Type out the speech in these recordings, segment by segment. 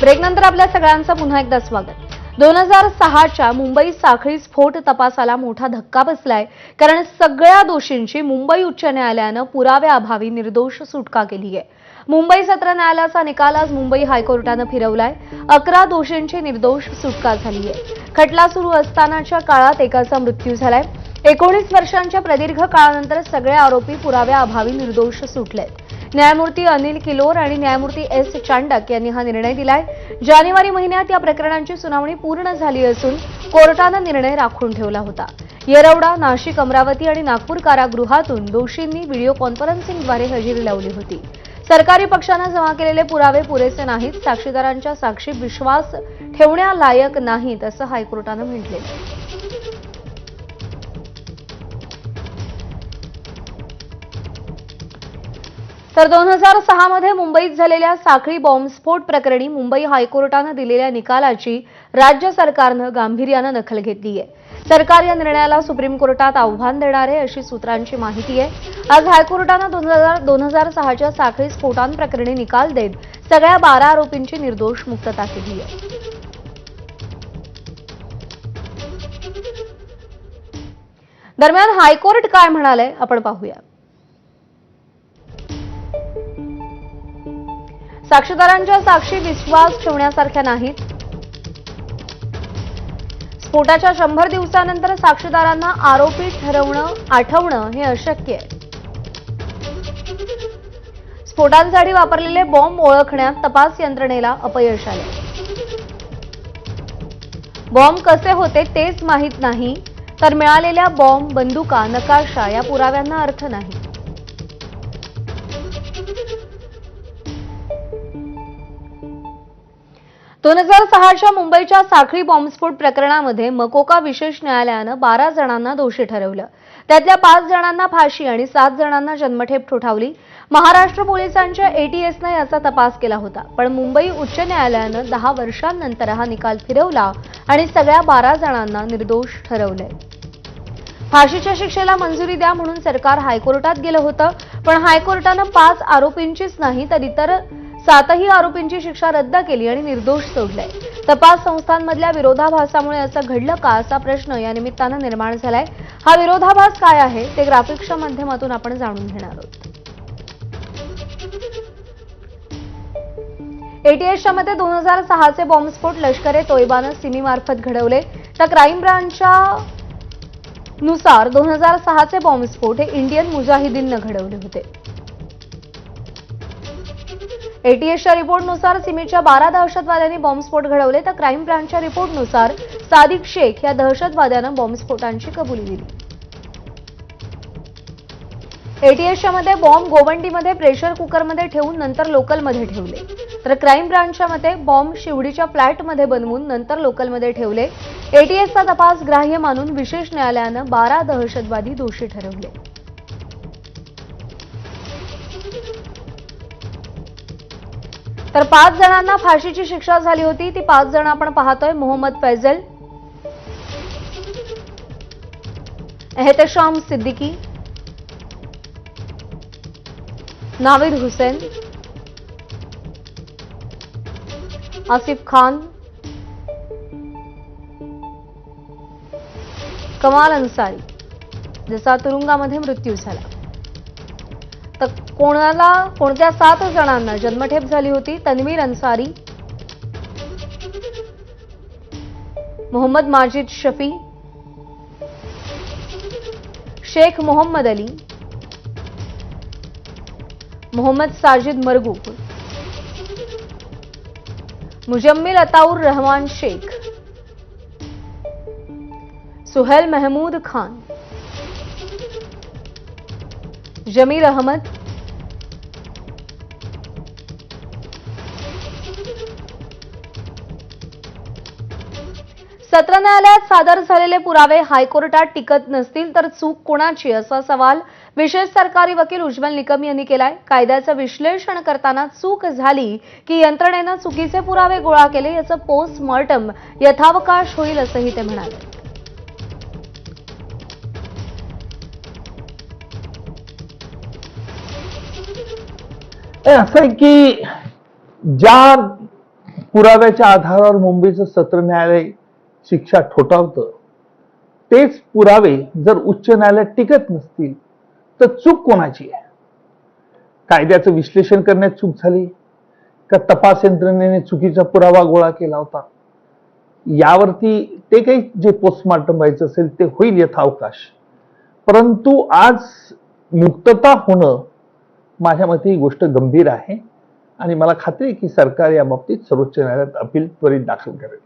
ब्रेकनंतर आपल्या सगळ्यांचं पुन्हा एकदा स्वागत। 2006च्या मुंबई साखळी स्फोट तपासाला मोठा धक्का बसलाय, कारण सगळ्या दोषींची मुंबई उच्च न्यायालयानं पुराव्याअभावी निर्दोष सुटका केली आहे। मुंबई सत्र न्यायालयाचा निकाल आज मुंबई हायकोर्टानं फिरवलाय। 11 दोषींची निर्दोष सुटका झाली आहे। खटला सुरू असतानाच्या काळात एकाचा मृत्यू झालाय। 19 वर्षांच्या प्रदीर्घ काळानंतर सगळे आरोपी पुराव्याअभावी निर्दोष सुटलेत। न्यायमूर्ती अनिल किलोर आणि न्यायमूर्ती एस चांडक यांनी हा निर्णय दिलाय। जानेवारी महिन्यात या प्रकरणांची सुनावणी पूर्ण झाली असून कोर्टानं निर्णय राखून ठेवला होता। येरवडा, नाशिक, अमरावती आणि नागपूर कारागृहातून दोषींनी व्हिडिओ कॉन्फरन्सिंगद्वारे हजेरी लावली होती। सरकारी पक्षानं जमा केलेले पुरावे पुरेसे नाहीत, साक्षीदारांच्या साक्षी विश्वास ठेवण्यालायक नाहीत, असं हायकोर्टानं म्हटलेलं आहे। तर 2006 मध्ये मुंबईत झालेल्या साखळी बॉम्बस्फोट प्रकरणी मुंबई हायकोर्टानं दिलेल्या निकालाची राज्य सरकारनं गांभीर्यानं दखल घेतली आहे। सरकार या निर्णयाला सुप्रीम कोर्टात आव्हान देणार आहे, अशी सूत्रांची माहिती आहे। आज हायकोर्टानं 2006च्या साखळी स्फोटांप्रकरणी निकाल देत सगळ्या 12 आरोपींची निर्दोष मुक्तता केली आहे। दरम्यान हायकोर्ट काय म्हणाले आपण पाहूया। साक्षीदारांच्या साक्षी विश्वास ठेवण्यासारख्या नाहीत। स्फोटाच्या 100 दिवसानंतर साक्षीदारांना आरोपी आठवणं हे अशक्य आहे। स्फोटांसाठी वापरलेले बॉम्ब ओळखण्यात तपास यंत्रणेला अपयश आले। बॉम्ब कसे होते तेच माहीत नाही, तर मिळालेल्या बॉम्ब, बंदुका, नकाशा या पुराव्यांना अर्थ नाही। दोन 2006च्या मुंबईच्या साखळी बॉम्बस्फोट प्रकरणामध्ये मकोका विशेष न्यायालयानं 12 जणांना दोषी ठरवलं। त्यातल्या 5 जणांना फाशी आणि 7 जणांना जन्मठेप ठोठावली। महाराष्ट्र पोलिसांच्या एटीएसनं याचा तपास केला होता, पण मुंबई उच्च न्यायालयानं 10 वर्षांनंतर हा निकाल फिरवला आणि सगळ्या 12 जणांना निर्दोष ठरवलंय। फाशीच्या शिक्षेला मंजुरी द्या म्हणून सरकार हायकोर्टात गेलं होतं, पण हायकोर्टानं 5 आरोपींचीच नाही तर इतर 7ही आरोपींची शिक्षा रद्द केली आणि निर्दोष सोडले। तपास संस्थांमधल्या विरोधाभासामुळे असं घडलं का, असा प्रश्न या निमित्तानं निर्माण झालाय। हा विरोधाभास काय आहे ते ग्राफिक्सच्या माध्यमातून आपण जाणून घेणार आहोत। एटीएसच्या मते 2006चे बॉम्बस्फोट लष्कर-ए तोयबानं सिमीमार्फत घडवले, तर क्राईम ब्रांचच्या नुसार 2006चे बॉम्बस्फोट हे इंडियन मुजाहिदीननं घडवले होते। एटीएसच्या रिपोर्टनुसार सिमीच्या 12 दहशतवाद्यांनी बॉम्बस्फोट घडवले, तर क्राईम ब्रांचच्या रिपोर्टनुसार सादिक शेख या दहशतवाद्यानं बॉम्बस्फोटांची कबुली दिली। एटीएसच्या मते बॉम्ब गोवंडीमध्ये प्रेशर कुकरमध्ये ठेवून नंतर लोकलमध्ये ठेवले, तर क्राईम ब्रांचच्या मते बॉम्ब शिवडीच्या फ्लॅटमध्ये बनवून नंतर लोकलमध्ये ठेवले। एटीएसचा तपास ग्राह्य मानून विशेष न्यायालयानं 12 दहशतवादी दोषी ठरवले। तर 5 जणांना फाशीची शिक्षा झाली होती। ती 5 जण आपण पाहतोय। मोहम्मद फैजल, एहतेशाम सिद्दीकी, नाविद हुसैन, आसिफ खान, कमाल अन्सारी, ज्याचा तुरुंगामध्ये मृत्यू झाला। तर कोणत्या 7 जणांना जन्मठेप झाली होती? तन्वीर अन्सारी, मोहम्मद माजिद शफी, शेख मोहम्मद अली, मोहम्मद साजिद मरगूब, मुजम्मिल अताउर रहमान शेख, सुहेल महमूद खान, जमीर अहमद, सत्र न्यायालयात सादर झालेले पुरावे हायकोर्टात टिकत नसतील तर चूक कोणाची, असा सवाल विशेष सरकारी वकील उज्ज्वल निकम यांनी केलाय। कायद्याचं विश्लेषण करताना चूक झाली की यंत्रणेनं चुकीचे पुरावे गोळा केले, याचं पोस्टमॉर्टम यथावकाश होईल, असंही ते म्हणाले। असं आहे की ज्या पुराव्याच्या आधारावर मुंबईचं सत्र न्यायालय शिक्षा ठोठावतं, तेच पुरावे जर उच्च न्यायालयात टिकत नसतील तर चूक कोणाची आहे? कायद्याचं विश्लेषण करण्यात चूक झाली का तपास यंत्रणेने चुकीचा पुरावा गोळा केला होता? यावरती ते काही जे पोस्टमॉर्टम व्हायचं असेल ते होईल यथावकाश, परंतु आज मुक्तता होणं माझ्या मते ही गोष्ट गंभीर आहे आणि मला खात्री आहे की सरकार या बाबतीत सर्वोच्च न्यायालयात अपील त्वरित दाखल करेल.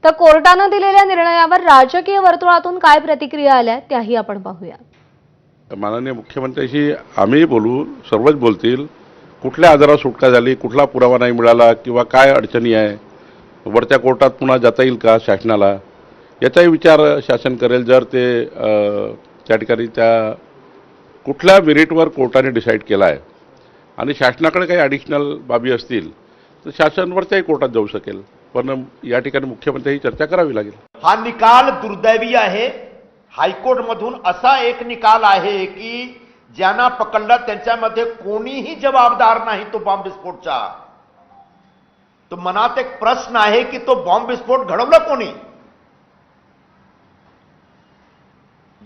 तर कोर्टानं दिलेल्या निर्णयावर राजकीय वर्तुळातून काय प्रतिक्रिया आल्या त्याही आपण पाहूया. माननीय मुख्यमंत्र्यांशी आम्ही बोलू, सर्वच बोलतील. कुठल्या आजारावर सुटका झाली, कुठला पुरावा नाही मिळाला किंवा काय अडचणी आहे, वरच्या कोर्टात पुन्हा जाता येईल का शासनाला, याचाही विचार शासन करेल. जर ते त्या ठिकाणी त्या कुठल्या मेरिटवर कोर्टाने डिसाईड केला आहे आणि शासनाकडे काही ॲडिशनल बाबी असतील तर शासन वरच्याही कोर्टात जाऊ शकेल. पण या ठिकाणी मुख्यमंत्र्यांची चर्चा करावी लागेल. हा निकाल दुर्दैवी आहे. हायकोर्टमधून असा एक निकाल आहे की ज्यांना पकडलं त्यांच्यामध्ये कोणीही जबाबदार नाही तो बॉम्बविस्फोटचा. तो मनात एक प्रश्न आहे की तो बॉम्बविस्फोट घडवला कोणी?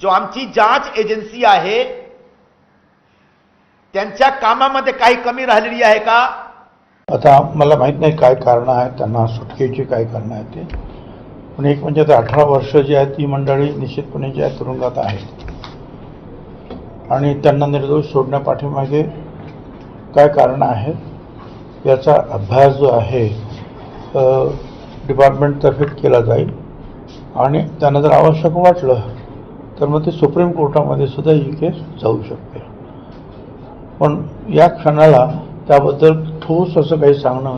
जो आमची जांच एजन्सी आहे त्यांच्या कामामध्ये काही कमी राहिलेली आहे का? आता मला माहित नाही काय कारण आहे त्यांना सुटकेची, काय कारण आहे ते. पण एक म्हणजे आता 18 वर्ष जी आहे ती मंडळी निश्चितपणे जी आहे तुरुंगात आहे आणि त्यांना निर्दोष सोडण्यापाठीमागे काय कारण आहे याचा अभ्यास जो आहे डिपार्टमेंटतर्फे केला जाईल आणि त्यांना जर आवश्यक वाटलं तर मग ते सुप्रीम कोर्टामध्ये सुद्धा ही केस जाऊ शकते. पण या क्षणाला त्याबद्दल ठोस असं काही सांगणं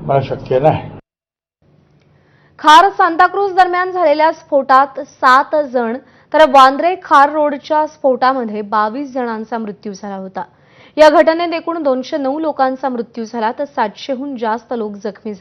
मला शक्य नाही. खार सांताक्रूज दरम्यान झालेल्या स्फोटात 7 जण तर वांद्रे खार रोडच्या स्फोटामध्ये 22 जणांचा मृत्यू झाला होता. या घटनेत एकूण 209 लोकांचा मृत्यू झाला तर 700हून जास्त लोक जखमी झाले.